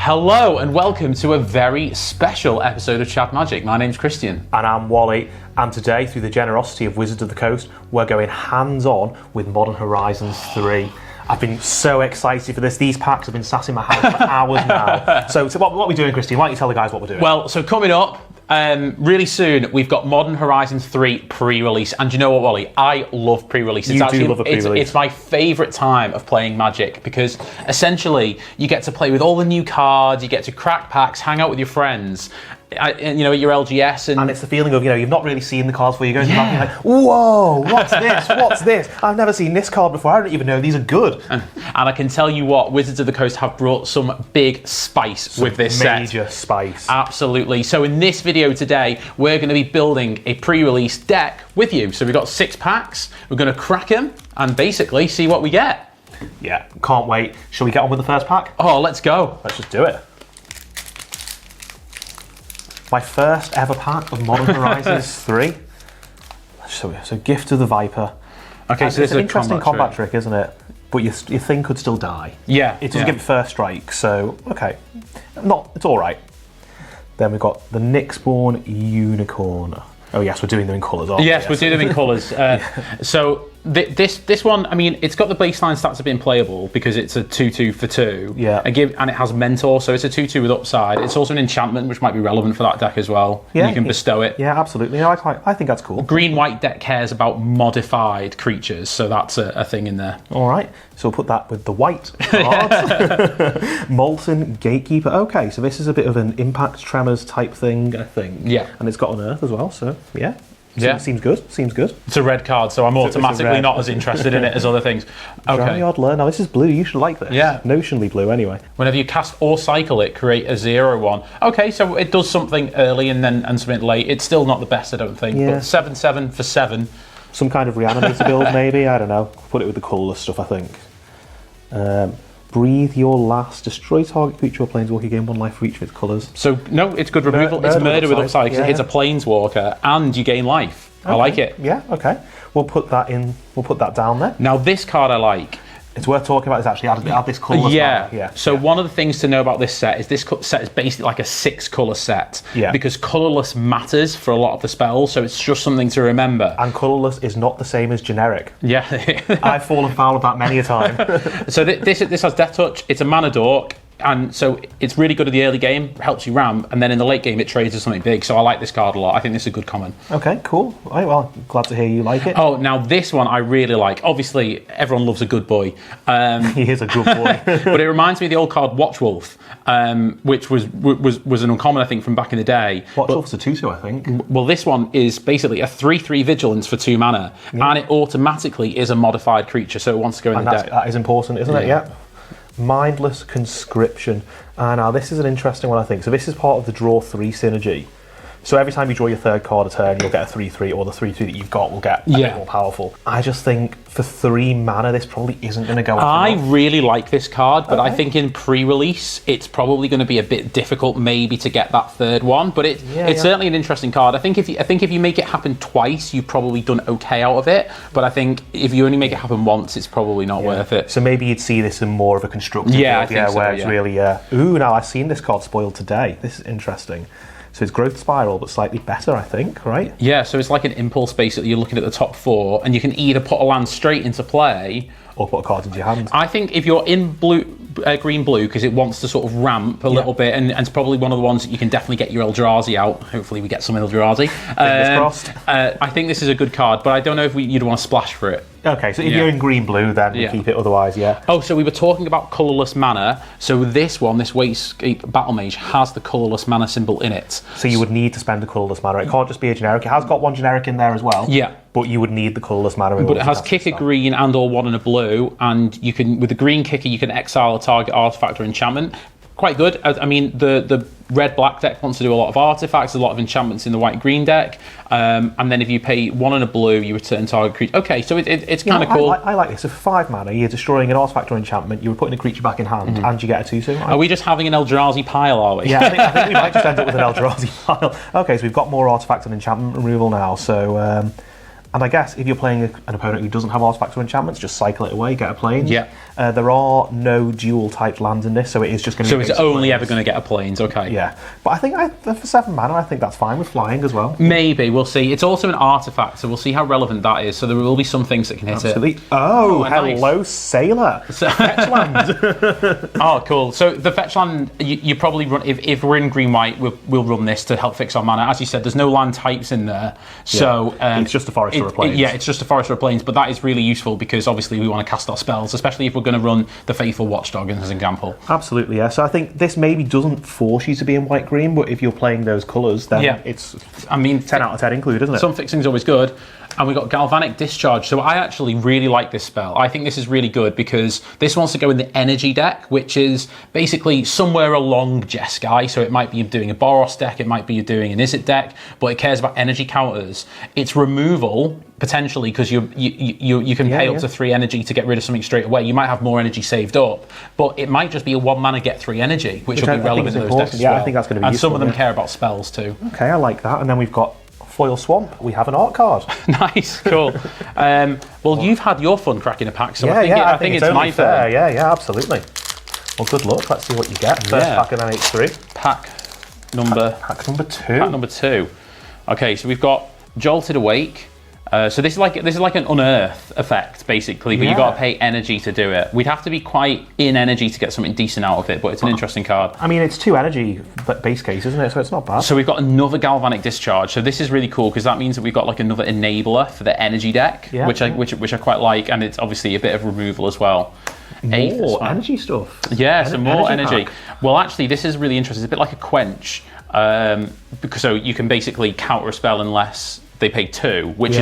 Hello and welcome to a very special episode of Chat Magic. My name's Christian. And I'm Wally, and today, through the generosity of Wizards of the Coast, we're going hands-on with Modern Horizons 3. I've been so excited for this. These packs have been sat in my house for hours now. So what are we doing, Christian? Why don't you tell the guys what we're doing? Well, so coming up, really soon, we've got Modern Horizons 3 pre-release. And you know what, Wally? I love pre-release. You do love a pre-release. It's my favourite time of playing Magic because essentially you get to play with all the new cards, you get to crack packs, hang out with your friends. At your LGS, and it's the feeling of you've not really seen the cards before you go to the back and you're like, whoa, what's this? What's this? I've never seen this card before. I don't even know these are good. And I can tell you what, Wizards of the Coast have brought some big spice with this set. Major spice. Absolutely. So in this video today, we're going to be building a pre-release deck with you. So we've got 6 packs. We're going to crack them and basically see what we get. Yeah, can't wait. Shall we get on with the first pack? Oh, let's go. Let's just do it. My first ever pack of Modern Horizons 3. So Gift of the Viper. Okay, and so it's this an is interesting combat trick, isn't it? But your thing could still die. Yeah. It doesn't give it first strike, so okay. It's all right. Then we've got the Nyxborn Unicorn. Oh yes, we're doing them in colours, aren't we? Yes, we're doing them in colours. So this one, I mean, it's got the baseline stats of being playable because it's a 2/2 for 2. Yeah. And it has Mentor, so it's a 2/2 with upside. It's also an enchantment, which might be relevant for that deck as well. Yeah, you can bestow it. Yeah, absolutely. No, I think that's cool. Green-white deck cares about modified creatures, so that's a thing in there. All right, so we'll put that with the white cards. Molten Gatekeeper. Okay, so this is a bit of an Impact Tremors type thing, I think. Yeah. And it's got an Earth as well, so yeah. Yeah. Seems good. Seems good. It's a red card, so I'm automatically not as interested in it as other things. Okay. Dryad Lure. Now this is blue. You should like this. Yeah. Notionally blue, anyway. Whenever you cast or cycle it, create a 0/1. Okay, so it does something early and something late. It's still not the best, I don't think. Yeah. But 7/7 for 7. Some kind of reanimator build, maybe. I don't know. Put it with the colourless stuff, I think. Breathe Your Last. Destroy target creature or planeswalker. Gain 1 life for each of its colours. So no, it's good removal. It's murder with upside because it hits a planeswalker and you gain life. Okay. I like it. Yeah. Okay. We'll put that in. We'll put that down there. Now this card I like. It's worth talking about. Is actually add this colourless. Yeah. So one of the things to know about this set is this set is basically like a 6-colour set. Yeah. Because colourless matters for a lot of the spells, so it's just something to remember. And colourless is not the same as generic. Yeah. I've fallen foul of that many a time. So this has Death Touch. It's a mana dork. And so it's really good at the early game, helps you ramp, and then in the late game it trades as something big. So I like this card a lot. I think this is a good common. Okay, cool. Right, well, glad to hear you like it. Oh, now this one I really like. Obviously, everyone loves a good boy. He is a good boy. But it reminds me of the old card Watchwolf, which was an uncommon, I think, from back in the day. Watchwolf's a 2/2, I think. Well, this one is basically a 3/3 vigilance for 2 mana, and it automatically is a modified creature, so it wants to go in the deck. That is important, isn't it? Yeah. Mindless Conscription. Now this is an interesting one, I think. So this is part of the draw 3 synergy. So every time you draw your 3rd card a turn, you'll get a 3/3, or the 3/3 that you've got will get a bit more powerful. I just think for 3 mana, this probably isn't going to go. I really like this card, but I think in pre-release, it's probably going to be a bit difficult, maybe, to get that 3rd one. But it's certainly an interesting card. I think if you make it happen twice, you've probably done okay out of it. But I think if you only make it happen once, it's probably not worth it. So maybe you'd see this in more of a constructive build, I think so, where it's really ooh, now I've seen this card spoiled today. This is interesting. So it's Growth Spiral, but slightly better, I think, right? Yeah, so it's like an impulse, basically. You're looking at the top 4, and you can either put a land straight into play, or put a card into your hand. I think if you're in green-blue, because it wants to sort of ramp a little bit, and it's probably one of the ones that you can definitely get your Eldrazi out. Hopefully we get some Eldrazi. Fingers crossed. I think this is a good card, but I don't know if you'd want to splash for it. Okay, so if you're in green-blue, then we keep it otherwise, Oh, so we were talking about colourless mana. So this one, this Wayscape Battle Mage, has the colourless mana symbol in it. So you would need to spend a colourless mana. It can't just be a generic. It has got one generic in there as well. Yeah. But you would need the colourless mana. But it has kick a green and or 1 and a blue, and you can, with the green kicker, you can exile a target artifact or enchantment. Quite good. I mean, the red-black deck wants to do a lot of artifacts, a lot of enchantments in the white-green deck, and then if you pay 1 and a blue, you return target creature. Okay, so it's kind of cool. I like this. So for 5 mana, you're destroying an artifact or enchantment, you're putting a creature back in hand, and you get a 2/2. Are we just having an Eldrazi pile, are we? Yeah, I think we might just end up with an Eldrazi pile. Okay, so we've got more artifacts and enchantment removal now, so And I guess if you're playing an opponent who doesn't have artifacts or enchantments, just cycle it away, get a plains. Yeah. There are no dual type lands in this, so it is just going to be. So it's only ever going to get a plains, okay. Yeah. But I think for 7 mana, I think that's fine with flying as well. Maybe, we'll see. It's also an artifact, so we'll see how relevant that is. So there will be some things that can hit it. Oh, hello, nice. Sailor. Fetch land. Oh, cool. So the fetch land, you probably run, if we're in green-white, we'll run this to help fix our mana. As you said, there's no land types in there. So it's just a forest or a plains. Yeah, it's just a forest or a plains, but that is really useful because obviously we want to cast our spells, especially if we're going to run the Faithful Watchdog as an example. Absolutely, yeah. So I think this maybe doesn't force you to be in white-green, but if you're playing those colours, then it's 10 out of 10 include, isn't it? Some fixing's always good. And we've got Galvanic Discharge. So I actually really like this spell. I think this is really good because this wants to go in the energy deck, which is basically somewhere along Jeskai. So it might be doing a Boros deck, it might be doing an Izzet deck, but it cares about energy counters. It's removal, potentially, because you can pay up to 3 energy to get rid of something straight away. You might have more energy saved up, but it might just be a 1 mana get 3 energy, which will be relevant in those decks as well. I think that's going to be useful. And some of them care about spells too. Okay, I like that. And then we've got Foil Swamp. We have an art card. Nice, cool. Well, you've had your fun cracking a pack, so I think it's my turn. Yeah, absolutely. Well, good luck. Let's see what you get. First pack of MH3. Pack number 2. Pack number 2. Okay, so we've got Jolted Awake. So this is like an unearth effect basically, but you've got to pay energy to do it. We'd have to be quite in energy to get something decent out of it, but it's an interesting card. I mean, it's 2 energy base case, isn't it? So it's not bad. So we've got another Galvanic Discharge. So this is really cool because that means that we've got like another enabler for the energy deck, which I quite like, and it's obviously a bit of removal as well. More energy stuff. Yeah, some more energy. Well, actually, this is really interesting. It's a bit like a quench, because so you can basically counter a spell unless they pay 2, which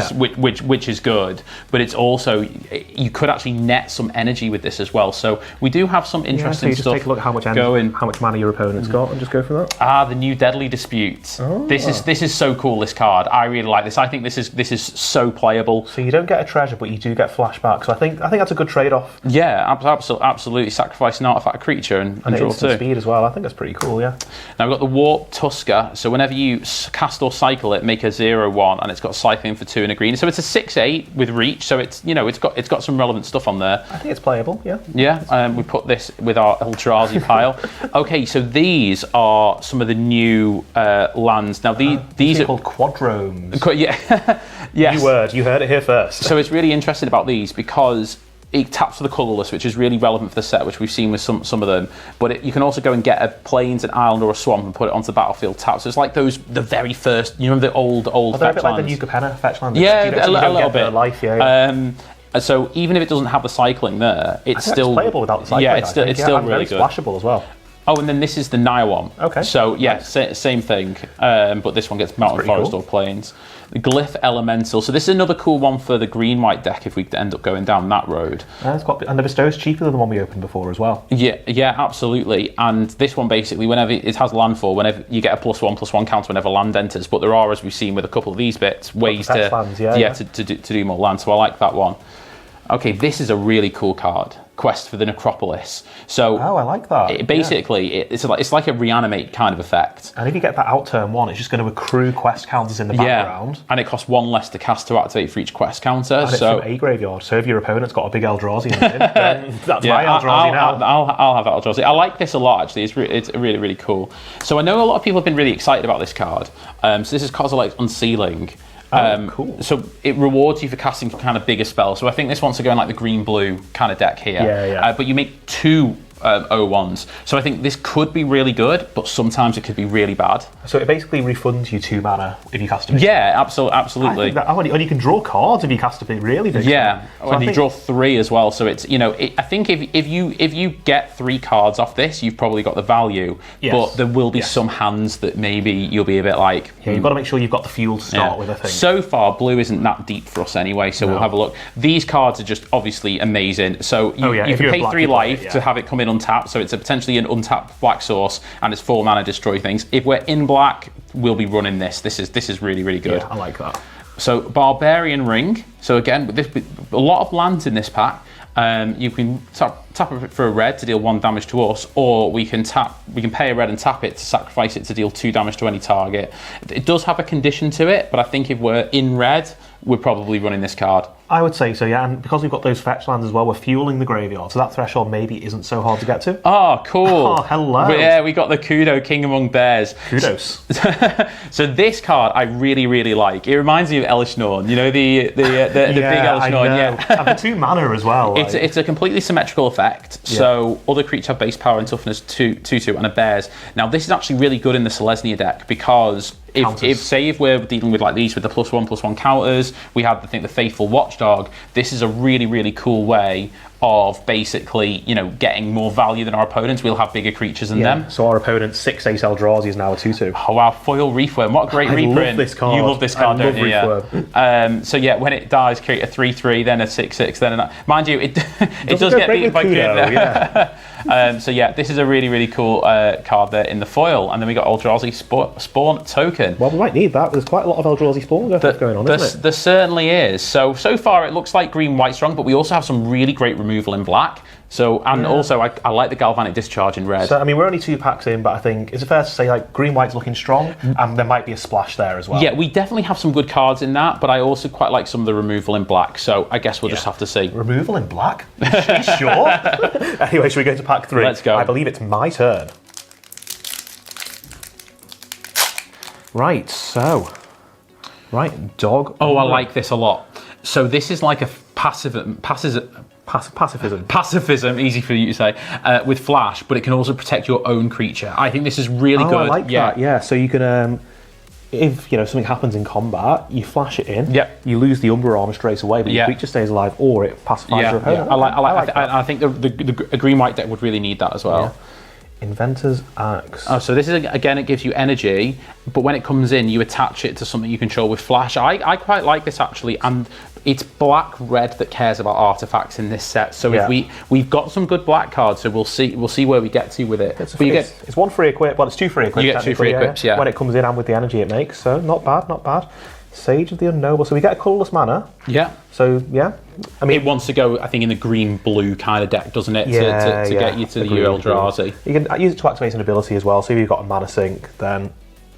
is good, but it's also, you could actually net some energy with this as well. So we do have some interesting so stuff. Take a look at how much energy, how much mana your opponent's got, and just go for that. The new Deadly Dispute. This is so cool. This card, I really like this. I think this is so playable. So you don't get a treasure, but you do get flashback. So I think that's a good trade-off. Yeah, absolutely. Sacrifice an artifact creature and draw 2. Speed as well. I think that's pretty cool. Yeah. Now we've got the Warp Tusker. So whenever you cast or cycle it, make a 0/1. And it's got cycling for 2 and a green, so it's a 6/8 with reach. So it's it's got some relevant stuff on there. I think it's playable. Yeah. Yeah. We put this with our Eldrazi pile. Okay, so these are some of the new lands. Now these are called quadromes. Yeah. Yes. New word. You heard it here first. So it's really interesting about these because it taps for the colourless, which is really relevant for the set, which we've seen with some of them. But you can also go and get a plains, an island, or a swamp and put it onto the battlefield tap. So it's like the very first. You remember the old they're a fetch bit lands? like the New Capenna fetch lands. Yeah, a little bit. Life, so even if it doesn't have the cycling there, it's still playable without the cycling. Yeah, it's still really very good. Splashable as well. Oh, and then this is the Naya one. Okay. So yeah, same thing, but this one gets mountain forest or plains. The Glyph Elemental. So this is another cool one for the green-white deck if we end up going down that road. And the Bestow's cheaper than the one we opened before as well. Yeah, absolutely. And this one basically, whenever it has landfall, whenever you get a +1/+1 counter whenever land enters. But there are, as we've seen with a couple of these bits, ways to do more land. So I like that one. Okay, this is a really cool card. Quest for the Necropolis. So I like that. It's like a reanimate kind of effect. And if you get that out turn 1, it's just going to accrue quest counters in the background. And it costs 1 less to cast to activate for each quest counter. And it's from a graveyard. So if your opponent's got a big Eldrazi in it, then that's my Eldrazi now. I'll have Eldrazi. I like this a lot actually. It's really, really cool. So I know a lot of people have been really excited about this card. So this is Kozilek's Unsealing. Cool. So it rewards you for casting kind of bigger spells. So I think this wants to go in like the green-blue kind of deck here. Yeah. But you make 2 O1s. So I think this could be really good, but sometimes it could be really bad. So it basically refunds you 2 mana if you cast a big Yeah, absolutely. And you can draw cards if you cast a big really big Yeah, so and you draw 3 as well. So it's I think if you get 3 cards off this, you've probably got the value. Yes. But there will be some hands that maybe you'll be a bit like. Yeah, you've got to make sure you've got the fuel to start with. I think. So far, blue isn't that deep for us anyway. So we'll have a look. These cards are just obviously amazing. So you can pay 3 life to have it come in untapped. So it's potentially an untapped black source, and it's 4 mana destroy things. If we're in black, we'll be running this. This is really, really good. Yeah, I like that. So Barbarian Ring. So again, a lot of lands in this pack. You can tap it for a red to deal 1 damage to us, or we can pay a red and tap it to sacrifice it to deal 2 damage to any target. It does have a condition to it, but I think if we're in red, we're probably running this card. I would say so, yeah, and because we've got those fetch lands as well, we're fueling the graveyard, so that threshold maybe isn't so hard to get to. Oh, cool. Oh, hello. Yeah, we got the Kudo King Among Bears. Kudos. So this card I really, really like. It reminds me of Elishnorn, you know, the big Elishnorn. Yeah, and the 2 mana as well. It's a completely symmetrical effect, so other creatures have base power and toughness 2/2 and a bears. Now this is actually really good in the Selesnya deck because if we're dealing with like these with the +1/+1 counters, we have the Faithful Watchdog. This is a really, really cool way of basically, getting more value than our opponents. We'll have bigger creatures than them. So our opponent's 6/8 Eldrazi is now a 2/2. Oh wow, foil Reefworm. What a great reprint. I love this card. You love this card, don't you? Yeah. So yeah, when it dies, create a 3/3, then a 6/6, then a... Mind you, it does get beaten by Kudo. Yeah. So yeah, this is a really, really cool card there in the foil. And then we got Eldrazi Spawn Token. Well, we might need that. There's quite a lot of Eldrazi Spawn going on, isn't it? There certainly is. So far it looks like green-white strong, but we also have some really great removal in black. So, and also I like the Galvanic Discharge in red. So, I mean, we're only 2 packs in, but I think, is it fair to say, like, green-white's looking strong, and there might be a splash there as well? Yeah, we definitely have some good cards in that, but I also quite like some of the removal in black, so I guess we'll just have to see. Removal in black? Sure. Anyway, should we go to pack 3? Let's go. I believe it's my turn. Right, dog. Oh, I like this a lot. So this is like a pacifism, easy for you to say, with flash, but it can also protect your own creature. I think this is really good. I like that, yeah. So you can, if something happens in combat, you flash it in, you lose the Umbra Armor straight away, but your creature stays alive, or it pacifies your opponent. I think the green-white deck would really need that as well. Yeah. Inventor's Axe. Oh, so this is, again, it gives you energy, but when it comes in, you attach it to something you control with flash. I quite like this, actually, and it's black-red that cares about artifacts in this set. So if we've got some good black cards, so we'll see where we get to with it. It's 1 free equip, well, it's 2 free equips. You get 2 free equips, yeah. When it comes in and with the energy it makes, so not bad. Sage of the Unknowable. So we get a colourless mana. Yeah. So, yeah. I mean, it wants to go, I think, in the green-blue kind of deck, doesn't it? To get you to the Eldrazi. You can use it to activate an ability as well. So if you've got a mana sink, then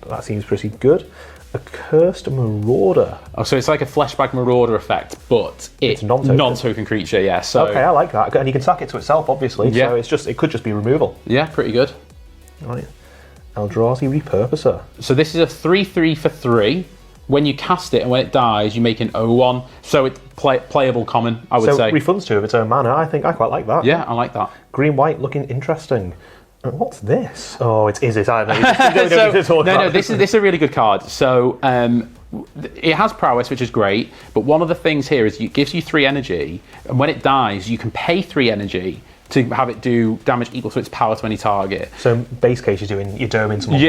that seems pretty good. A Cursed Marauder. Oh, so it's like a Fleshbag Marauder effect, but it's non-token creature, yeah. So okay, I like that. And you can sack it to itself, obviously. Yeah. So it could just be removal. Yeah, pretty good. Right. Eldrazi Repurposer. So this is a 3/3 for 3. When you cast it and when it dies, you make an 0/1. So it's playable common, I would say. So refunds 2 of its own mana. I think I quite like that. Yeah, I like that. Green-white looking interesting. What's this? Oh, it's Izzet. I don't know. This is a really good card. So it has prowess, which is great. But one of the things here is it gives you 3 energy, and when it dies, you can pay 3 energy to have it do damage equal to its power to any target. So base case you're doming someone or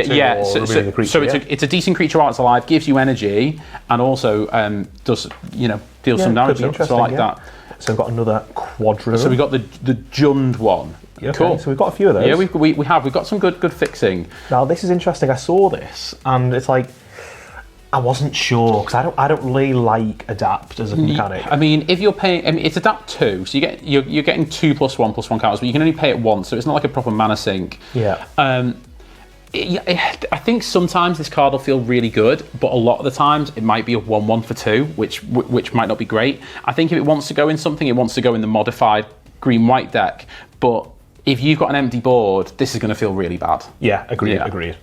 removing the creature. So it's a decent creature while it's alive, gives you energy, and also does deals some damage. So I like that. So we've got another Quadroon. So we've got the Jund one. Okay, cool. So we've got a few of those. Yeah, we've got some good fixing. Now this is interesting. I saw this and it's like, I wasn't sure because I don't really like adapt as a mechanic. I mean, if you're paying, it's adapt 2, so you're getting 2 +1/+1 counters, but you can only pay it once, so it's not like a proper mana sink. Yeah. I think sometimes this card will feel really good, but a lot of the times it might be a 1/1 for 2, which might not be great. I think if it wants to go in something, it wants to go in the modified green-white deck. But if you've got an empty board, this is going to feel really bad. Yeah, agreed.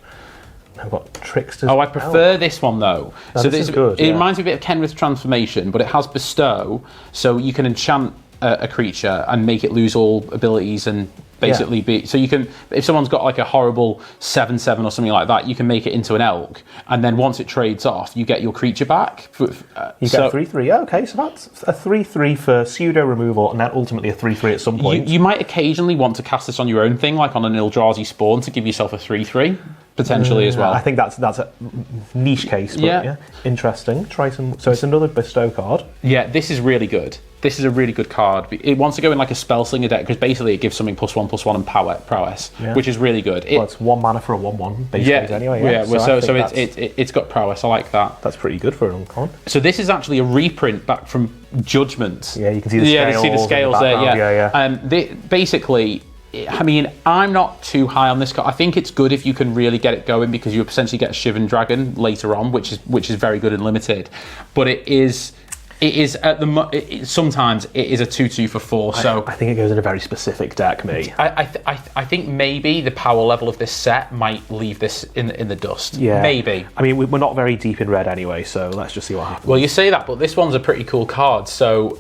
I've got Trickster's I prefer this one though. No, so this is good. It reminds me a bit of Kenrith's Transformation, but it has Bestow, so you can enchant a creature and make it lose all abilities and basically be. So you can, if someone's got like a horrible 7/7 or something like that, you can make it into an elk, and then once it trades off, you get your creature back. You get a 3/3. Yeah, okay, so that's a 3/3 for pseudo removal, and then ultimately a 3/3 at some point. You might occasionally want to cast this on your own thing, like on an Eldrazi Spawn, to give yourself a 3/3. Potentially as well. I think that's a niche case, but yeah. Interesting. Try some. So it's another Bestow card. Yeah, this is really good. this is a really good card. It wants to go in like a Spellslinger deck because basically it gives something +1/+1 and prowess, which is really good. Well, it's 1 mana for a 1/1 base phase anyway. So it's got prowess. I like that. That's pretty good for an uncommon. So this is actually a reprint back from Judgment. Yeah, you can see the scales. Yeah, you see the scales there. Basically, I mean, I'm not too high on this card. I think it's good if you can really get it going because you potentially get a Shivan Dragon later on, which is very good and limited. But it is at the sometimes it is a 2/2 for 4. So I think it goes in a very specific deck, mate. I think maybe the power level of this set might leave this in the dust. Yeah, maybe. I mean, we're not very deep in red anyway, so let's just see what happens. Well, you say that, but this one's a pretty cool card. So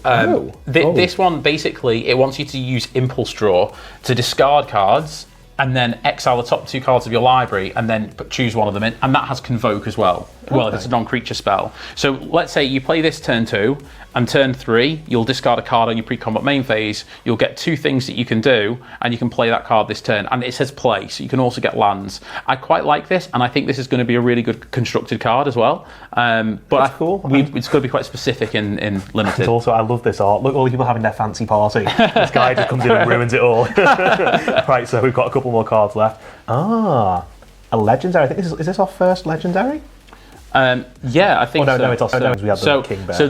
this one basically it wants you to use Impulse Draw to discard cards and then exile the top 2 cards of your library and then choose one of them in, and that has Convoke as well. Well, if it's a non-creature spell. So let's say you play this turn 2, and turn 3, you'll discard a card on your pre-combat main phase, you'll get 2 things that you can do, and you can play that card this turn, and it says play, so you can also get lands. I quite like this, and I think this is going to be a really good constructed card as well. But that's cool. It's going to be quite specific in Limited. And also, I love this art. Look, all the people having their fancy party. This guy just comes in and ruins it all. Right, so we've got a couple more cards left. A legendary. I think is this our first legendary? Yeah, I think so. No, it's also we had the King Bear. So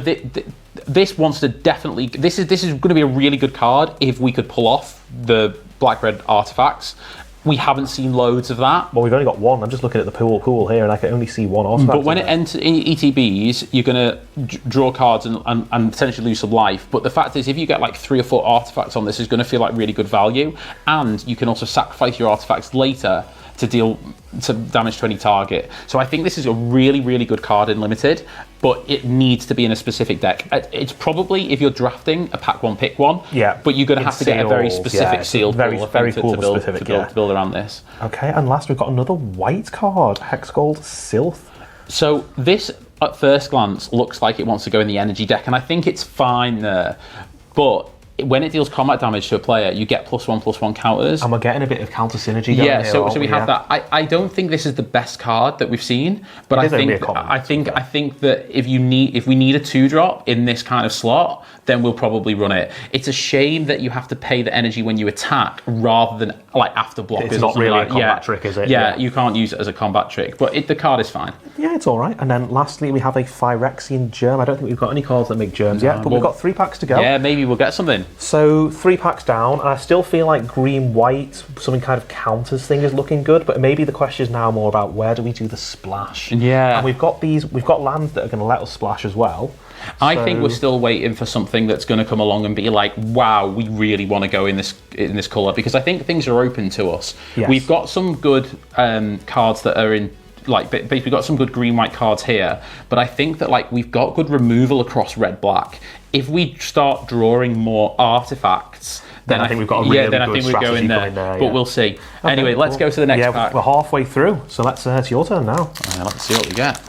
this wants to definitely. This is going to be a really good card if we could pull off the black-red artifacts. We haven't seen loads of that. Well, we've only got one. I'm just looking at the pool here, and I can only see one artifact. But when it enters in ETBs, you're going to draw cards and potentially lose some life. But the fact is, if you get like 3 or 4 artifacts on this, it's going to feel like really good value. And you can also sacrifice your artifacts later to deal damage to any target. So I think this is a really, really good card in Limited, but it needs to be in a specific deck. It's probably, if you're drafting, a pack 1, pick 1. Yeah. But you're going to have to get a very specific sealed very cool to build around this. Okay, and last we've got another white card, Hexgold Sylph. So this, at first glance, looks like it wants to go in the energy deck, and I think it's fine there. But when it deals combat damage to a player, you get +1/+1 counters. And we're getting a bit of counter synergy going here, so we have that. I don't think this is the best card that we've seen, but I think that if we need a 2-drop in this kind of slot, then we'll probably run it. It's a shame that you have to pay the energy when you attack rather than like after blockers. It's not really a combat trick, is it? Yeah, you can't use it as a combat trick, but the card is fine. Yeah, it's all right. And then lastly, we have a Phyrexian Germ. I don't think we've got any cards that make germs yet, but we've got 3 packs to go. Yeah, maybe we'll get something. So 3 packs down, and I still feel like green-white, something kind of counters thing is looking good, but maybe the question is now more about where do we do the splash? Yeah. And we've got lands that are going to let us splash as well. I think we're still waiting for something that's going to come along and be like, wow, we really want to go in this colour, because I think things are open to us. Yes. We've got some good cards that are in, like, we've got some good green-white cards here, but I think that like we've got good removal across red-black. If we start drawing more artifacts, then I think we've got a really good strategy going there. But we'll see. Okay, anyway, let's go to the next pack. We're halfway through, so it's your turn now. Let's see what we get.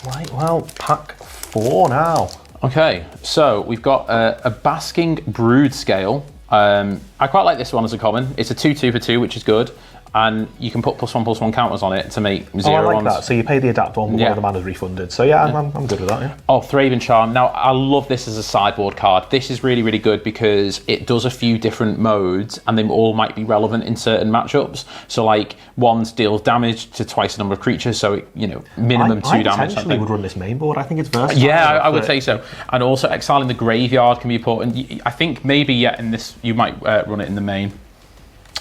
Right, well, pack 4 now. Okay, so we've got a Basking Brood Scale. I quite like this one as a common. It's a 2/2 for 2, which is good. And you can put +1/+1 counters on it to make 0 I like ones. that. So you pay the adapt one, one of the mana's refunded. So I'm good with that. Yeah. Oh, Thraben Charm. Now I love this as a sideboard card. This is really, really good because it does a few different modes, and they all might be relevant in certain matchups. So like ones deals damage to twice the number of creatures, so minimum 2 damage. I potentially would run this main board. I think it's versatile. Yeah, I would say so. And also exiling the graveyard can be important. I think maybe in this you might run it in the main.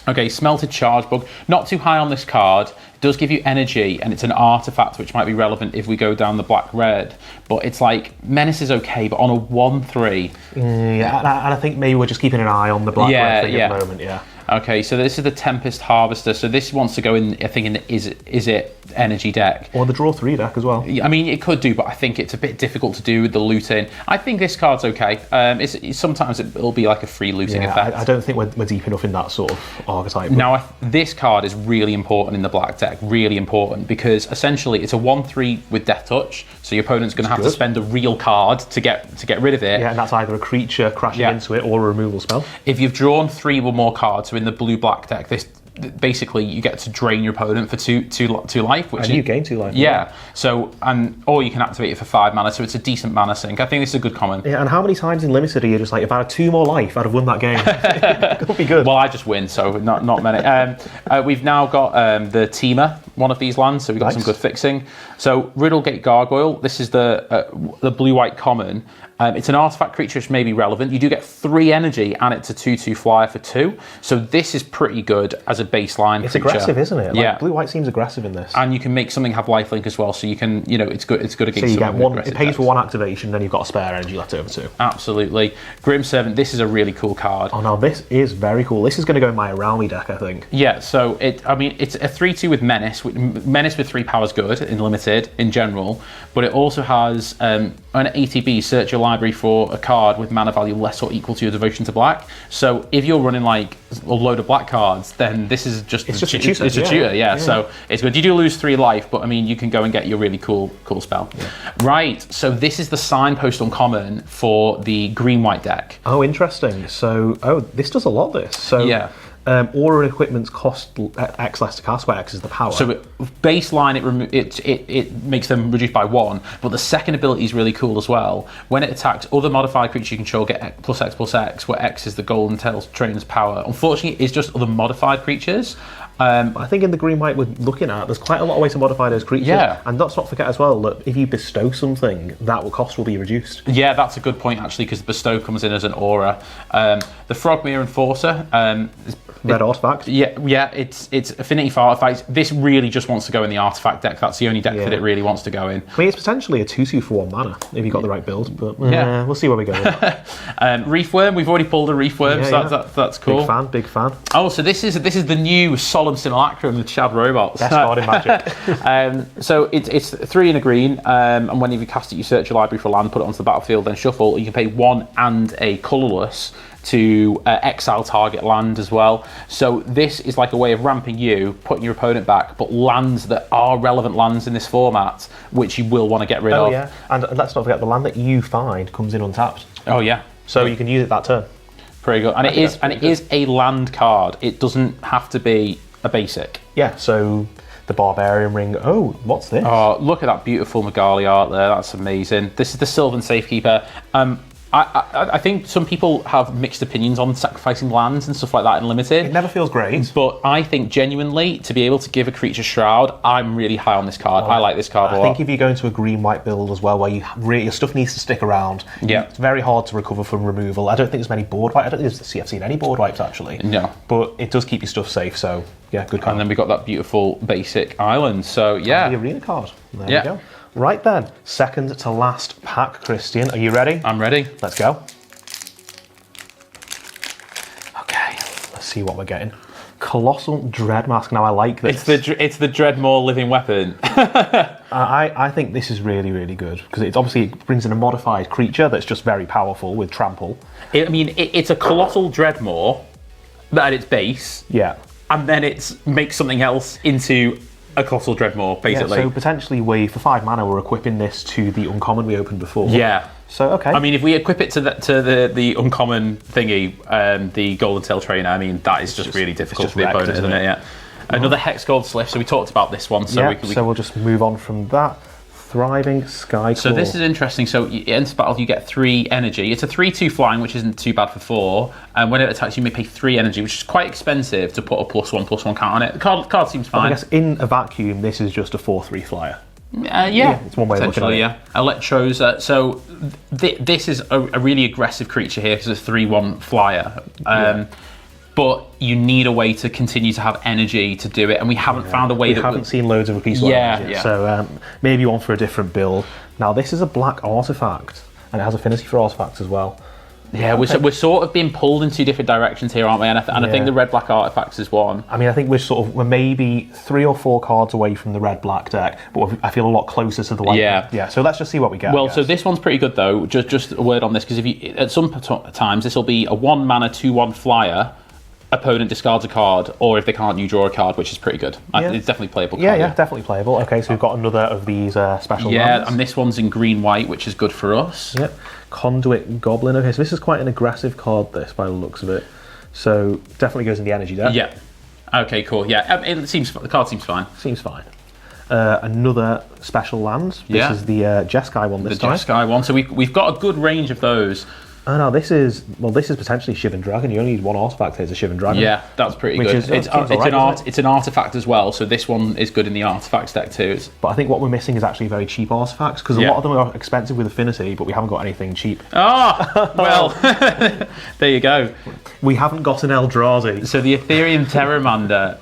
Okay, Smelted Charge Bug. Not too high on this card. It does give you energy, and it's an artifact which might be relevant if we go down the black-red. But it's like, Menace is okay, but on a 1/3... Yeah, and I think maybe we're just keeping an eye on the black-red thing at the moment, yeah. Okay, so this is the Tempest Harvester. So this wants to go in, I think, in the Is It energy deck. Or the Draw 3 deck as well. I mean, it could do, but I think it's a bit difficult to do with the looting. I think this card's okay. Sometimes it'll be like a free looting effect. I don't think we're deep enough in that sort of archetype. Now, this card is really important in the black deck, really important, because essentially it's a 1/3 with Death Touch, so your opponent's going to have to spend a real card to get rid of it. Yeah, and that's either a creature crashing into it or a removal spell. If you've drawn 3 or more cards, so in the blue-black deck, basically you get to drain your opponent for two life, which and you gain 2 life. Yeah. So or you can activate it for 5 mana, so it's a decent mana sink. I think this is a good common. Yeah, and how many times in limited are you just like, if I had 2 more life, I'd have won that game? It would be good. Well, I just win, so not many. We've now got the Teamer, one of these lands, so we've got some good fixing. So Riddlegate Gargoyle, this is the blue-white common. It's an artifact creature which may be relevant. You do get 3 energy, and it's a 2/2 flyer for 2. So this is pretty good as a baseline. It's creature. aggressive, isn't it? Yeah. Blue-white seems aggressive in this. And you can make something have lifelink as well, so you can, it's good. It's good against. So you get one. It pays decks. for 1 activation, then you've got a spare energy left over too. Absolutely. Grim Servant. This is a really cool card. Oh no, this is very cool. This is going to go in my Aralmi deck, I think. Yeah. So it's a 3/2 with Menace. Menace with 3 power is good in limited in general, but it also has an ATB. Search your library for a card with mana value less or equal to your devotion to black. So if you're running like a load of black cards, then this is just a tutor. It's a tutor, yeah. So it's good. You do lose 3 life, but I mean you can go and get your really cool spell. Yeah. Right. So this is the signpost uncommon for the green-white deck. Oh, interesting. So this does a lot. This. So yeah. Aura and equipments cost X less to cast, where X is the power. So baseline, it makes them reduced by 1, but the second ability is really cool as well. When it attacks other modified creatures you control, get +X+X, where X is the Golden Tail Trainer's power. Unfortunately, it's just other modified creatures. I think in the green-white we're looking at, there's quite a lot of ways to modify those creatures. Yeah. And let's not forget as well that if you bestow something, that cost will be reduced. Yeah, that's a good point actually, because bestow comes in as an aura. The Frogmere Enforcer. Red artifact. Yeah, it's affinity for artifacts. This really just wants to go in the artifact deck. That's the only deck that it really wants to go in. I mean, it's potentially a 2/2 for 1 mana if you've got the right build, but we'll see where we go with that. Reefworm, we've already pulled a Reefworm, so that's cool. Big fan. Oh, so this is the new Solemn Simulacrum with Shad Robots. Best card in Magic. So it's 3 and a green, and whenever you cast it, you search your library for land, put it onto the battlefield, then shuffle. You can pay 1 and a colourless to exile target land as well. So this is like a way of ramping you, putting your opponent back, but lands that are relevant lands in this format, which you will want to get rid of. Oh yeah, and let's not forget the land that you find comes in untapped. Oh yeah. So you can use it that turn. Pretty good. And it is a land card. It doesn't have to be a basic. Yeah, so the Barbarian Ring. Oh, what's this? Oh, look at that beautiful Magali art there. That's amazing. This is the Sylvan Safekeeper. I think some people have mixed opinions on sacrificing lands and stuff like that in limited. It never feels great. But I think genuinely, to be able to give a creature Shroud, I'm really high on this card. I like this card a lot. I think if you go into a green-white build as well, where your stuff needs to stick around, it's very hard to recover from removal. I don't think there's many board wipes. I don't think there's the CFC in any board wipes, actually. No. But it does keep your stuff safe, so yeah, good card. And then we've got that beautiful basic island, so yeah. The arena card. There we go. Right then, second to last pack, Christian. Are you ready? I'm ready. Let's go. Okay, let's see what we're getting. Colossal Dreadmask. Now I like this. It's the Dreadmaw living weapon. I think this is really, really good because it obviously brings in a modified creature that's just very powerful with trample. It's a Colossal Dreadmaw at its base. Yeah. And then it makes something else into a Colossal Dreadmaw, basically. Yeah, so potentially for 5 mana we're equipping this to the uncommon we opened before. Yeah. So okay. I mean, if we equip it to the uncommon thingy, the Golden Tail Trainer, I mean that is just really difficult for the opponent, isn't it? Yeah. Another Hex Gold Sliff. So we talked about this one. So we'll just move on from that. Thriving Skyclaw. So this is interesting. So you enter battle, you get 3 energy. It's a 3/2 flying, which isn't too bad for 4. And when it attacks, you may pay 3 energy, which is quite expensive to put a +1/+1 count on it. The card seems fine. I guess in a vacuum, this is just a 4/3 flyer. Yeah, it's one way of looking at it. Yeah, Electros. So this is a really aggressive creature here because it's a 3/1 flyer. But you need a way to continue to have energy to do it, and we haven't found a way. We haven't seen loads of increased energy. So maybe one for a different build. Now this is a black artifact, and it has affinity for artifacts as well. Yeah, we're sort of being pulled in 2 different directions here, aren't we? And I think the red-black artifacts is one. I mean, I think we're maybe 3 or 4 cards away from the red-black deck, but I feel a lot closer to the white. Yeah. So let's just see what we get. Well, so this one's pretty good though. Just a word on this, because if you at some times this will be a 1 mana 2/1 flyer. Opponent discards a card, or if they can't, you draw a card, which is pretty good. It's definitely playable card. Yeah, definitely playable. Okay, so we've got another of these special lands. And this one's in green-white, which is good for us. Yep. Conduit Goblin. Okay, so this is quite an aggressive card, this, by the looks of it. So definitely goes in the energy there. Yeah. Okay, cool. Yeah, the card seems fine. Seems fine. Another special land. This is the Jeskai one this time. The Jeskai one. So we've got a good range of those. Oh no, this is potentially Shivan Dragon. You only need one artifact here, it's a Shivan Dragon. Yeah, that's pretty good. It's an artifact as well, so this one is good in the artifacts deck too. But I think what we're missing is actually very cheap artifacts, because a lot of them are expensive with affinity, but we haven't got anything cheap. Ah, well, there you go. We haven't got an Eldrazi. So the Ethereum Terramander,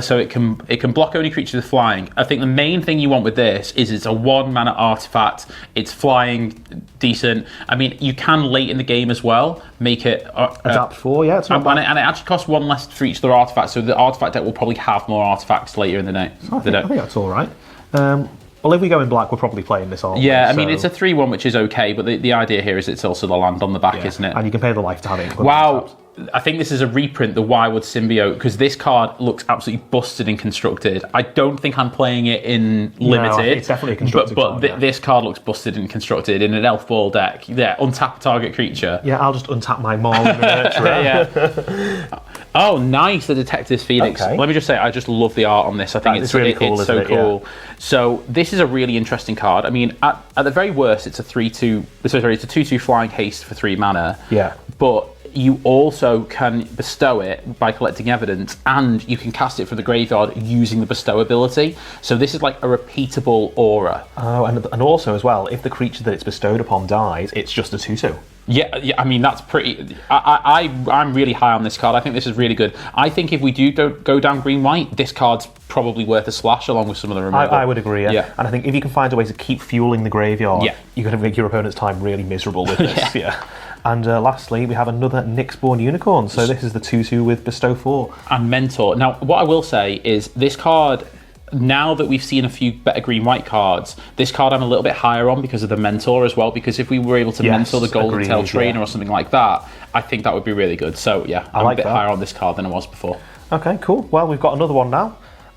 so it can block only creatures with flying. I think the main thing you want with this is it's a 1-mana artifact. It's flying decent. I mean, you can late in the game as well make it adapt 4. Yeah, it's not bad. And it actually costs 1 less for each of their artifacts. So the artifact deck will probably have more artifacts later in the night. So I think that's all right. Well, if we go in black, we're probably playing this, aren't we? Yeah, I mean, it's a 3/1, which is okay, but the idea here is it's also the land on the back, isn't it? And you can pay the life to have it. Wow. I think this is a reprint, the Wirewood Symbiote, because this card looks absolutely busted in Constructed. I don't think I'm playing it in Limited. No, it's definitely a Constructed card, this card looks busted in Constructed in an Elf Ball deck. Yeah, untap target creature. Yeah, I'll just untap my Marlin Nurturer. Yeah. Oh, nice, the Detective's Phoenix. Okay. Let me just say, I just love the art on this. I think it's really cool. It's so cool. Yeah. So this is a really interesting card. I mean, at the very worst, it's a 2/2 flying haste for 3 mana. Yeah. But you also can bestow it by collecting evidence, and you can cast it from the graveyard using the bestow ability. So this is like a repeatable aura. Oh, and also as well, if the creature that it's bestowed upon dies, it's just a 2/2. Yeah, I mean, that's pretty... I'm really high on this card. I think this is really good. I think if we do go down green-white, this card's probably worth a splash along with some of the removal. I would agree, yeah. And I think if you can find a way to keep fueling the graveyard, you're going to make your opponent's time really miserable with this. Yeah. And lastly, we have another Nyxborn Unicorn. So this is the 2/2 with Bestow 4. And Mentor. Now, what I will say is this card... Now that we've seen a few better green-white cards, this card I'm a little bit higher on because of the Mentor as well, because if we were able to mentor the Golden Tail Trainer or something like that, I think that would be really good. So yeah, I'm a bit higher on this card than I was before. Okay, cool. Well, we've got another one now.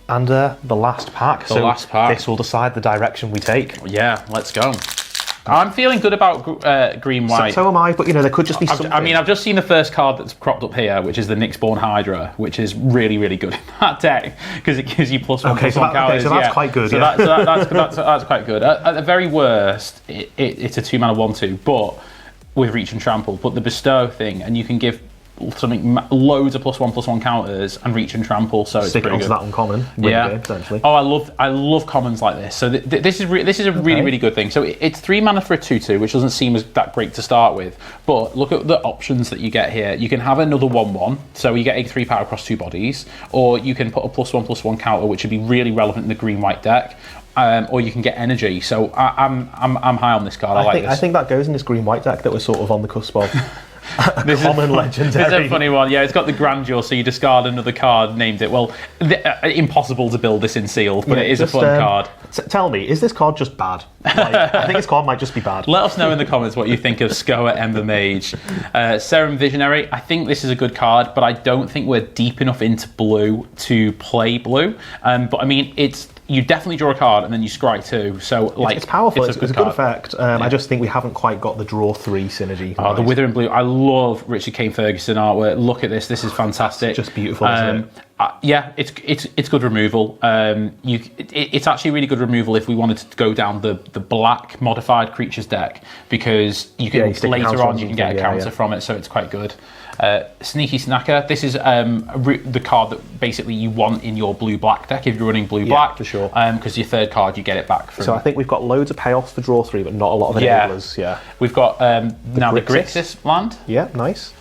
And the last pack. Last pack. This will decide the direction we take. Yeah, let's go. I'm feeling good about green-white. So am I, but there could just be something. I mean, I've just seen the first card that's cropped up here, which is the Nyxborn Hydra, which is really, really good in that deck, because it gives you +1/+1 counters. So that's quite good, that's quite good. At the very worst, it's a 2-mana 1/2, but with Reach and Trample. But the Bestow thing, and you can give loads of +1/+1 counters and Reach and Trample, so it's pretty good. Stick it onto that uncommon, potentially. Oh, I love commons like this. So this is a really, really good thing. So it's 3 mana for a 2/2, which doesn't seem that great to start with. But look at the options that you get here. You can have another 1/1, so you get a 3 power across 2 bodies, or you can put a +1/+1 counter, which would be really relevant in the green-white deck. Or you can get energy. So I'm high on this card. I like this. I think that goes in this green-white deck that we're sort of on the cusp of. This common legendary. It's a funny one. Yeah, it's got the grandeur, so you discard another card, named it. Well, impossible to build this in sealed, but it is a fun card. Tell me, is this card just bad? I think this card might just be bad. Let us know in the comments what you think of Skoa Ember Mage. Serum Visionary, I think this is a good card, but I don't think we're deep enough into blue to play blue. But I mean, you definitely draw a card and then you scry 2. So it's powerful. It's a good effect. I just think we haven't quite got the draw 3 synergy. Oh, the Withering Blue. I love Richard Kane Ferguson artwork. Look at this. This is fantastic. It's just beautiful, isn't it? Yeah, it's good removal. It's actually really good removal if we wanted to go down the black modified creatures deck, because you can later on you can get a counter from it, so it's quite good. Sneaky Snacker. This is the card that basically you want in your blue-black deck if you're running blue-black. For sure. Because your third card, you get it back from... So I think we've got loads of payoffs for draw 3, but not a lot of enablers. Yeah. We've got now the Grixis land. Yeah, nice.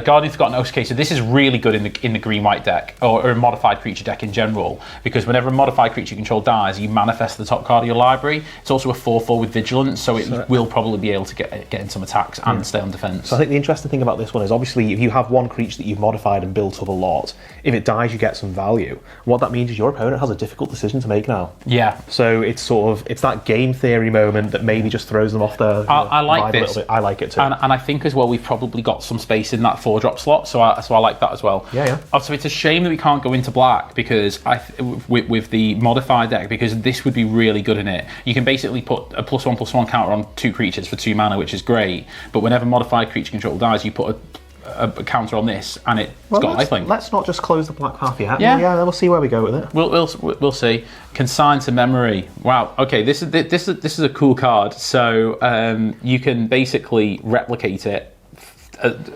Guardian Forgotten Oath. Okay, so this is really good in the green-white deck, or a modified creature deck in general, because whenever a modified creature you control dies, you manifest the top card of your library. It's also a 4/4 with Vigilance, so it will probably be able to get in some attacks and stay on defense. So I think the interesting thing about this one is, obviously, if you have one creature that you've modified and built up a lot, if it dies, you get some value. What that means is your opponent has a difficult decision to make now. Yeah. So it's that game theory moment that maybe just throws them off their I like vibe this. a little bit. I like it too. And I think as well, we've probably got some space in that 4-drop slot, so I like that as well. Yeah. So it's a shame that we can't go into black, because with the modified deck, because this would be really good in it. You can basically put a +1/+1 counter on 2 creatures for 2 mana, which is great. But whenever modified creature control dies, you put a a counter on this, and it's Well, got lifelink. let's not just close the black path yet. Yeah. Yeah, then we'll see where we go with it. We'll see. Consigned to memory. Wow. Okay, this is a cool card. So you can basically replicate it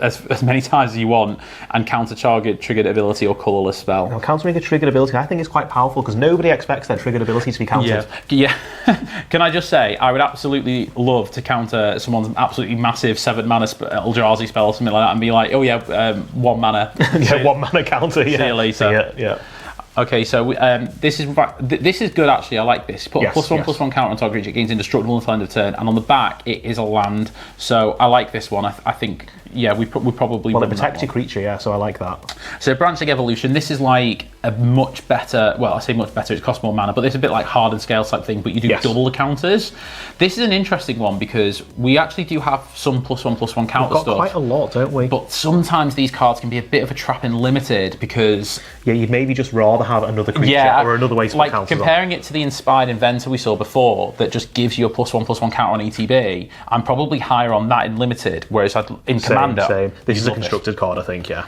as many times as you want and counter target triggered ability or colourless spell. Now, countering a triggered ability, I think is quite powerful because nobody expects their triggered ability to be countered. Yeah. Can I just say, I would absolutely love to counter someone's absolutely massive 7 mana Eldrazi spell or something like that and be like, oh yeah, 1 mana. Yeah, 1 mana counter. Yeah. See you later. Yeah. Okay, so this is good actually. I like this. Put a +1/+1 counter on target creature, it gains indestructible until end of turn, and on the back it is a land. So I like this one. I think we probably it protects your creature. Yeah, so I like that. So branching evolution. This is like a much better. Well, I say much better. It costs more mana, but it's a bit like hardened scale type thing. But you do double the counters. This is an interesting one because we actually do have some +1/+1 counter We've got stuff. quite a lot, don't we? But sometimes these cards can be a bit of a trap in limited because you'd maybe just rather have another creature or another way to like counters comparing it to the Inspired Inventor we saw before that just gives you a +1/+1 counter on ETB. I'm probably higher on that in limited, whereas in Commander. Same. This is a constructed card, I think. Yeah.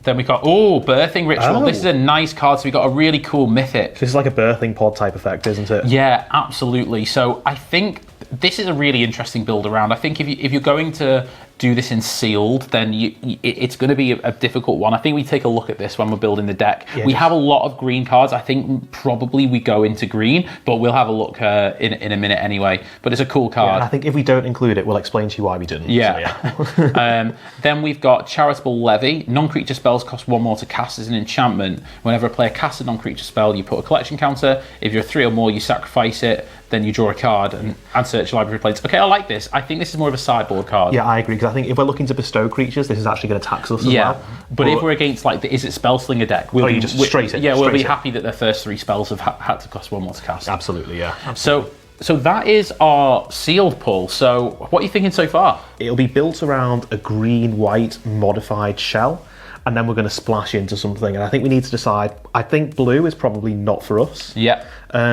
Then we got Birthing Ritual. This is a nice card. So we got a really cool mythic. This is like a birthing pod type effect, isn't it? Yeah, absolutely. So I think this is a really interesting build around. I think if you're going to do this in sealed, then it's going to be a difficult one. I think we take a look at this when we're building the deck. Yeah, we have a lot of green cards. I think probably we go into green, but we'll have a look in a minute anyway. But it's a cool card. Yeah, and I think if we don't include it, we'll explain to you why we didn't. Yeah. So, yeah. Then we've got Charitable Levy. Non-creature spells cost 1 more to cast as an enchantment. Whenever a player casts a non-creature spell, you put a collection counter. If you're 3 or more, you sacrifice it. Then you draw a card and search your library of planes. Okay, I like this. I think this is more of a sideboard card. Yeah, I agree, because I think if we're looking to bestow creatures, this is actually going to tax us as well. But if we're against, like, is it Spellslinger deck? We'll be happy that their first 3 spells have had to cost 1 more to cast. Absolutely, yeah. Absolutely. So that is our sealed pull. So what are you thinking so far? It'll be built around a green-white modified shell, and then we're going to splash into something. And I think we need to decide. I think blue is probably not for us. Yeah.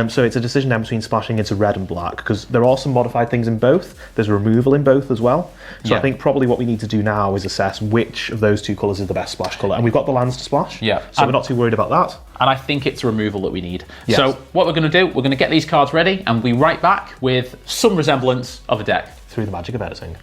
So it's a decision then between splashing into red and black, because there are some modified things in both. There's removal in both as well. So I think probably what we need to do now is assess which of those 2 colours is the best splash colour. And we've got the lands to splash. Yeah. So we're not too worried about that. And I think it's removal that we need. Yes. So what we're going to do, we're going to get these cards ready and we'll be right back with some resemblance of a deck. Through the magic of editing.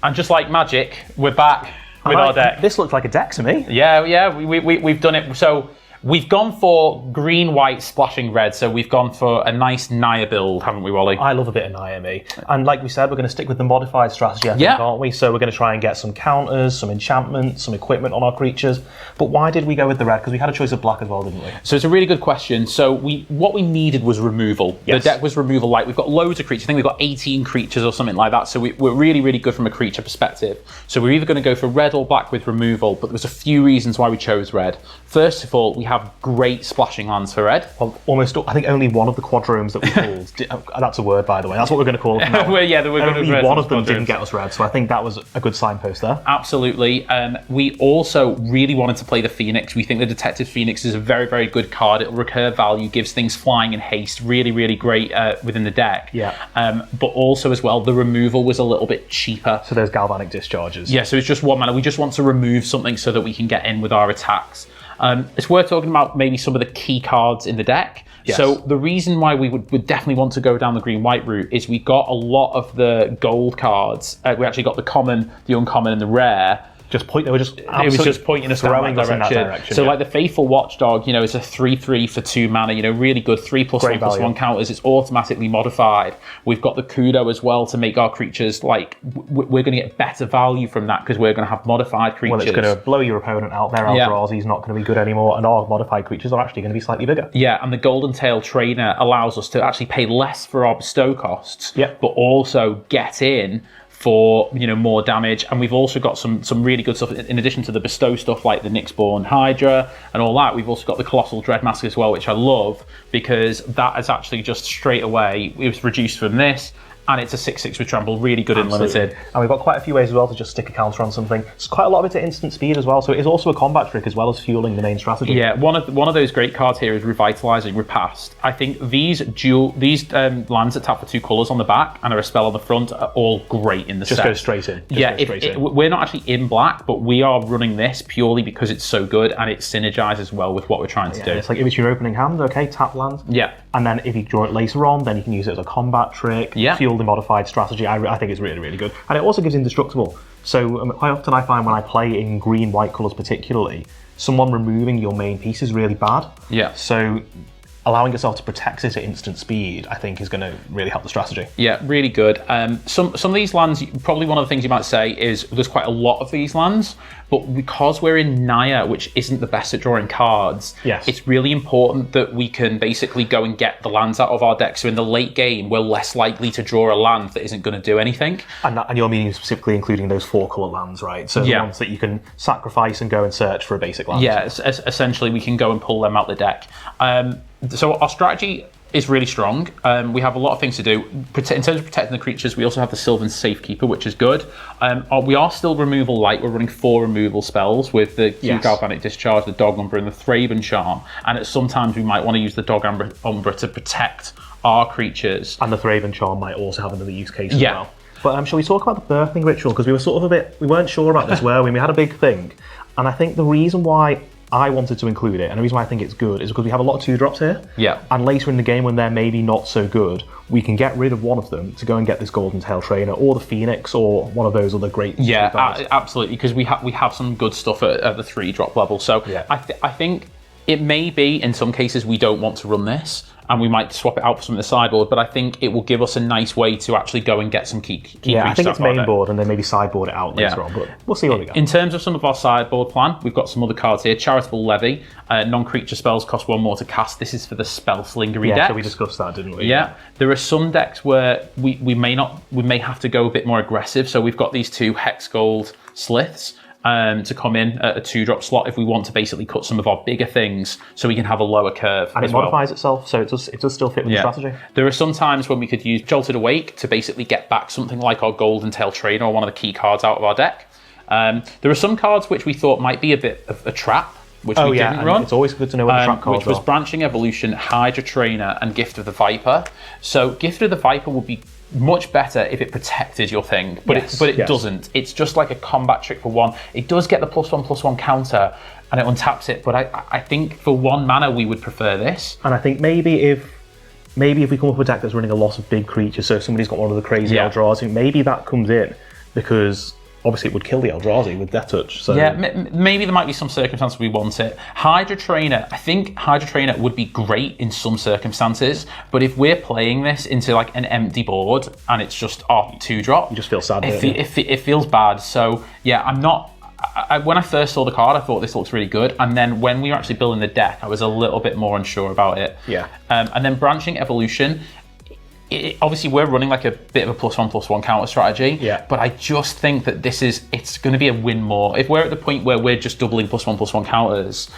And just like magic, we're back with our deck. This looks like a deck to me. Yeah, we've done it. So we've gone for green, white, splashing red. So we've gone for a nice Naya build, haven't we, Wally? I love a bit of Naya, me. And like we said, we're going to stick with the modified strategy, I think, aren't we? So we're going to try and get some counters, some enchantments, some equipment on our creatures. But why did we go with the red? Because we had a choice of black as well, didn't we? So it's a really good question. So what we needed was removal. Yes. The deck was removal light. We've got loads of creatures. I think we've got 18 creatures or something like that. So we're really, really good from a creature perspective. So we're either going to go for red or black with removal, but there's a few reasons why we chose red. First of all, we have great splashing lands for red. Well, almost, I think only one of the quadromes that we pulled, that's a word, by the way, that's what we're going to call it. Only one of them didn't get us red, so I think that was a good signpost there. Absolutely. We also really wanted to play the Phoenix. We think the Detective Phoenix is a very, very good card. It'll recur value, gives things flying and haste, really, really great within the deck. Yeah. But also as well, the removal was a little bit cheaper. So there's Galvanic Discharges. Yeah, so it's just 1 mana. We just want to remove something so that we can get in with our attacks. It's worth talking about maybe some of the key cards in the deck. Yes. So the reason why we would definitely want to go down the green-white route is we got a lot of the gold cards. We actually got the common, the uncommon, and the rare. It was just pointing us down that direction. So like the Faithful Watchdog, it's a 3/3 for 2 mana, really good 3+1/+1 counters. It's automatically modified. We've got the Kudo as well to make our creatures we're going to get better value from that because we're going to have modified creatures. Well, it's going to blow your opponent out. Their Eldrazi's not going to be good anymore, and our modified creatures are actually going to be slightly bigger. Yeah, and the Golden Tail Trainer allows us to actually pay less for our bestow costs, but also get in for more damage. And we've also got some really good stuff in addition to the bestow stuff like the Nyxborn Hydra and all that. We've also got the Colossal Dreadmask as well, which I love because that is actually just straight away, it was reduced from this and it's a 6/6 with trample, really good in limited. And we've got quite a few ways as well to just stick a counter on something. It's quite a lot of it to instant speed as well, so it is also a combat trick as well as fueling the main strategy. Yeah, one of those great cards here is Revitalizing Repast. I think these lands that tap for 2 colours on the back and are a spell on the front are all great in the set. Just go straight in. We're not actually in black, but we are running this purely because it's so good and it synergizes well with what we're trying to do. It's like if it's your opening hand, okay, tap land. Yeah. And then if you draw it later on, then you can use it as a combat trick, fuel the modified strategy. I think it's really, really good. And it also gives indestructible. So quite often I find when I play in green-white colours particularly, someone removing your main piece is really bad. Yeah. So allowing yourself to protect it at instant speed, I think, is going to really help the strategy. Yeah, really good. Some of these lands, probably one of the things you might say is there's quite a lot of these lands, but because we're in Naya, which isn't the best at drawing cards, it's really important that we can basically go and get the lands out of our deck. So in the late game, we're less likely to draw a land that isn't going to do anything. And you're meaning specifically including those 4-colour lands, right? So the ones that you can sacrifice and go and search for a basic land. Yeah, essentially we can go and pull them out the deck. So our strategy is really strong. We have a lot of things to do. In terms of protecting the creatures, we also have the Sylvan Safekeeper, which is good. We are still removal light. We're running 4 removal spells with the Galvanic Discharge, the Dog Umbra, and the Thraben Charm. And sometimes we might want to use the Dog Umbra to protect our creatures. And the Thraben Charm might also have another use case as well. But shall we talk about the birthing ritual? Because we were sort of we weren't sure about this, were we? We had a big thing. And I think the reason why I wanted to include it, and the reason why I think it's good, is because we have a lot of 2-drops here. Yeah. And later in the game, when they're maybe not so good, we can get rid of one of them to go and get this Golden Tail Trainer, or the Phoenix, or one of those other great. Yeah, absolutely, because we have some good stuff at the 3-drop level. So I think it may be in some cases we don't want to run this, and we might swap it out for some of the sideboard, but I think it will give us a nice way to actually go and get some key Yeah, I think it's mainboard and then maybe sideboard it out later on, but we'll see what we got. In terms of some of our sideboard plan, we've got some other cards here. Charitable Levy, non-creature spells cost 1 more to cast. This is for the Spell Slingery decks. Yeah, so we discussed that, didn't we? Yeah. There are some decks where we may have to go a bit more aggressive, so we've got these 2 Hex Gold Sliths, to come in at a 2-drop slot if we want to basically cut some of our bigger things so we can have a lower curve. And it modifies itself, so it does still fit with the strategy. There are some times when we could use Jolted Awake to basically get back something like our Golden Tail Trainer or one of the key cards out of our deck. There are some cards which we thought might be a bit of a trap, which we didn't run. It's always good to know what the trap cards which was Branching Evolution, Hydra Trainer, and Gift of the Viper. So Gift of the Viper would be much better if it protected your thing, but it doesn't. It's just like a combat trick for 1. It does get the +1/+1 counter, and it untaps it. But I think for 1 mana we would prefer this. And I think maybe if we come up with a deck that's running a lot of big creatures, so if somebody's got one of the crazy Eldrazi, maybe that comes in because obviously it would kill the Eldrazi with Death Touch. So yeah, maybe there might be some circumstances we want it. Hydra Trainer, I think Hydra Trainer would be great in some circumstances, but if we're playing this into like an empty board and it's just 2-drop, you just feel sad. It feels bad. So yeah, when I first saw the card, I thought this looks really good, and then when we were actually building the deck, I was a little bit more unsure about it. Yeah. And then Branching Evolution, obviously we're running like a bit of a +1/+1 counter strategy, but I just think that it's going to be a win more. If we're at the point where we're just doubling +1/+1 counters,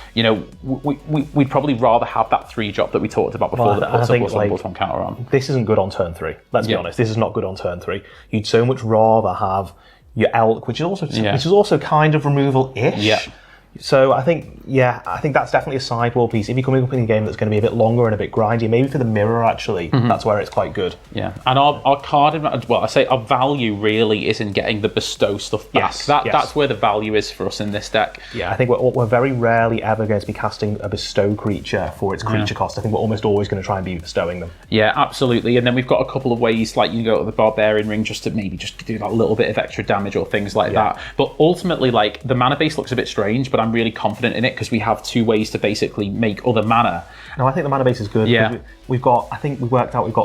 we'd probably rather have that 3-drop that we talked about before that puts a +1/+1 counter on. This isn't good on turn 3. Let's be honest. This is not good on turn 3. You'd so much rather have your Elk, which is also kind of removal-ish. Yeah. So I think that's definitely a sideboard piece. If you're coming up in a game that's going to be a bit longer and a bit grindy, maybe for the mirror actually, that's where it's quite good. Yeah, and our card, I say our value really is in getting the bestow stuff back. That's where the value is for us in this deck. Yeah, I think we're very rarely ever going to be casting a bestow creature for its creature cost. I think we're almost always going to try and be bestowing them. Yeah, absolutely. And then we've got a couple of ways, like you can go to the Barbarian Ring just to maybe just do that little bit of extra damage or things like that. But ultimately, like the mana base looks a bit strange, but I'm really confident in it because we have 2 ways to basically make other mana. No, I think the mana base is good. Yeah. We've got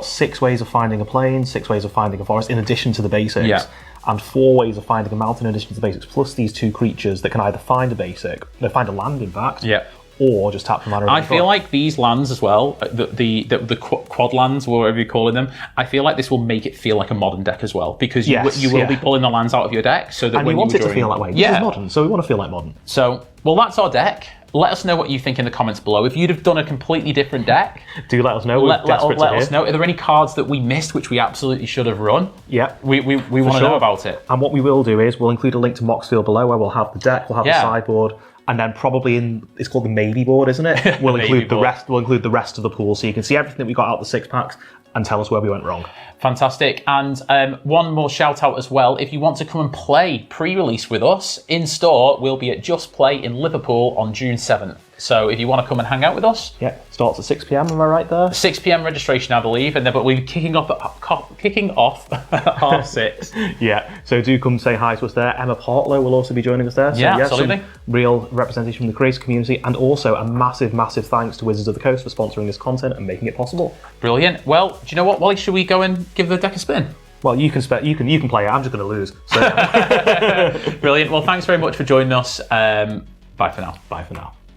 6 ways of finding a plane, 6 ways of finding a forest in addition to the basics. Yeah. And 4 ways of finding a mountain in addition to the basics, plus these 2 creatures that can either find find a land in fact, or just tap the mana. I feel like these lands as well, the quad lands, or whatever you're calling them, I feel like this will make it feel like a modern deck as well, because you will be pulling the lands out of your deck, so that and you want it to feel that way. This is modern, so we want to feel like modern. So, well, that's our deck. Let us know what you think in the comments below. If you'd have done a completely different deck, do let us know. We're desperate to hear. Let us know. Are there any cards that we missed which we absolutely should have run? Yeah. We want to know about it. And what we will do is we'll include a link to Moxfield below where we'll have the deck, we'll have the sideboard, and then probably it's called the maybe board, isn't it? We'll include the rest. We'll include the rest of the pool, so you can see everything that we got out of the 6-packs and tell us where we went wrong. Fantastic. And one more shout out as well. If you want to come and play pre-release with us in store, we'll be at Just Play in Liverpool on June 7th. So if you want to come and hang out with us, starts at 6 p.m. Am I right there? 6 p.m. registration, I believe, and then but we'll be kicking off at 6:30. Yeah. So do come say hi to us there. Emma Partlow will also be joining us there. So, absolutely. Real representation from the creator community, and also a massive, massive thanks to Wizards of the Coast for sponsoring this content and making it possible. Brilliant. Well, do you know what, Wally? Should we go and give the deck a spin? Well, you can play it. I'm just going to lose. So. Brilliant. Well, thanks very much for joining us. Bye for now. Bye for now.